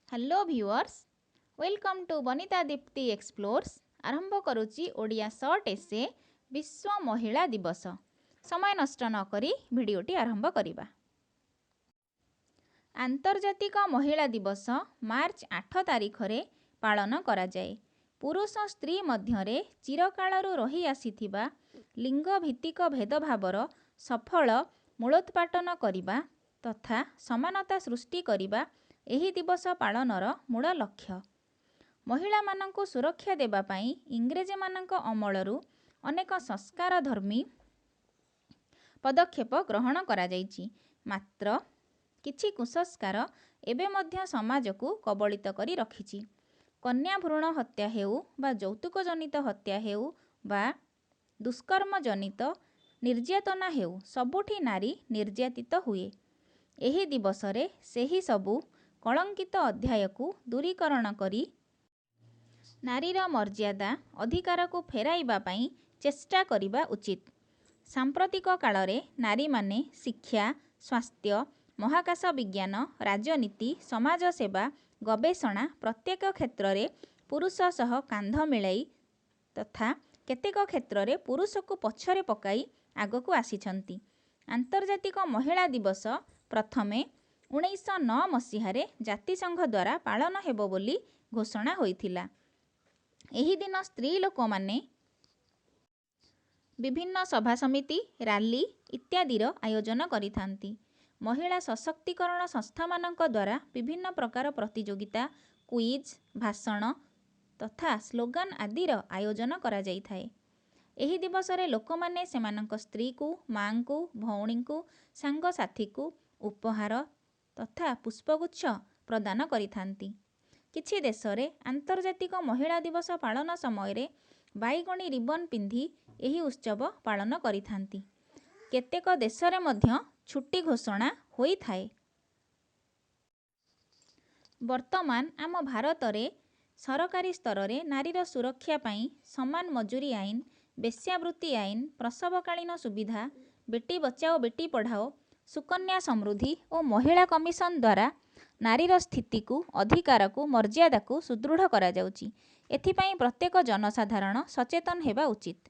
Hello viewers, welcome to Banita Dipti explores. आरंभ करुच्ची Odia short essay विश्व महिला दिवस। समय नष्ट न करी भिडियोटी आरंभ करिबा। आंतर्जातिक महिला दिवस मार्च 8 तारिख रे पालन करा जाए। पुरुष स्त्री मध्यरे चिरकालरू रही आसीथिबा लिंग भित्तिक भेदभावर सफल मूलोत्पाटन करिबा तथा समानता सृष्टि करिबा एही दिवस पालनर मूल लक्ष्य। महिला मानंकु सुरक्षा देबा पई इंग्रेज मानंक अमलरू अनेक संस्कार धर्मी पदक्षेप ग्रहण करा जाइछि। मात्र किछि कुसंस्कार एबे मध्य समाज को कबलित करी रखिछि। कन्या भ्रूण हत्या हेउ बा यौतुक जनित हत्या हेउ बा दुष्कर्म जनित निर्यातना हेउ सबुठी नारी निर्यातित हुए। एही दिवसरे सेही सबु कलंकित अध्याय को दूरीकरण करी नारीर मर्यादा अधिकार को फेराइबा पई चेष्टा करिबा उचित। सांप्रतिक कालरे नारी माने शिक्षा, स्वास्थ्य, महाकाश विज्ञान, राजनीति, समाज सेवा, गवेषणा प्रत्येक क्षेत्र रे पुरुष सह कांध मिलाई तथा केतेक क्षेत्र रे पुरुष को पछरे पकाई आगकू आसीछंती। आंतर्जातिक महिला दिवस प्रथमे 1909 मसीहारे जातिसंघ द्वारा पालन हेबो बोली घोषणा होइथिला। एही दिन स्त्री लोक माने विभिन्न सभा समिति, रैली इत्यादिर आयोजन करिथांती। महिला सशक्तिकरण संस्था मानक द्वारा विभिन्न प्रकार प्रतियोगिता, क्विज, भाषण तथा स्लोगान आदिर आयोजन करा जाइथाए। एही दिवसरे लोक माने सेमानक स्त्री को, मां को, भौणी को, सांग साथी को उपहार तथा पुष्पगुच्छ प्रदान करिथांती। किछि देशरे आंतर्जातिक महिला दिवस पालन समय बाईगणी रिबन पिंधि एही उत्सव पालन करिथांती। केतेक देशरे मध्य छुट्टी घोषणा होई थाए। वर्तमान आम भारत रे सरकारी स्तर रे नारीर सुरक्षा पाई समान मजूरी आईन, वेश्यावृत्ति आईन, प्रसवकालीन सुविधा, बेटी बचाओ बेटी पढ़ाओ, सुकन्या समृद्धि और महिला कमिशन द्वारा नारीर स्थिति को, अधिकार को, मर्यादा को सुदृढ़ करा जाउची। एथिपाई प्रत्येक जनसाधारण सचेतन हेबा उचित।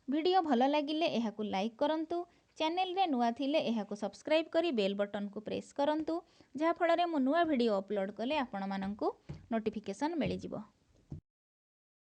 वीडियो भल लागिले एहाकु लाइक करंतु। चैनल रे नुआ थिले एहाकु सब्सक्राइब करी बेल बटन को प्रेस करंतु, जहा फଳରେ मु नुआ वीडियो अपलोड कले आपण मानंकु नोटिफिकेशन मिलि जिवो।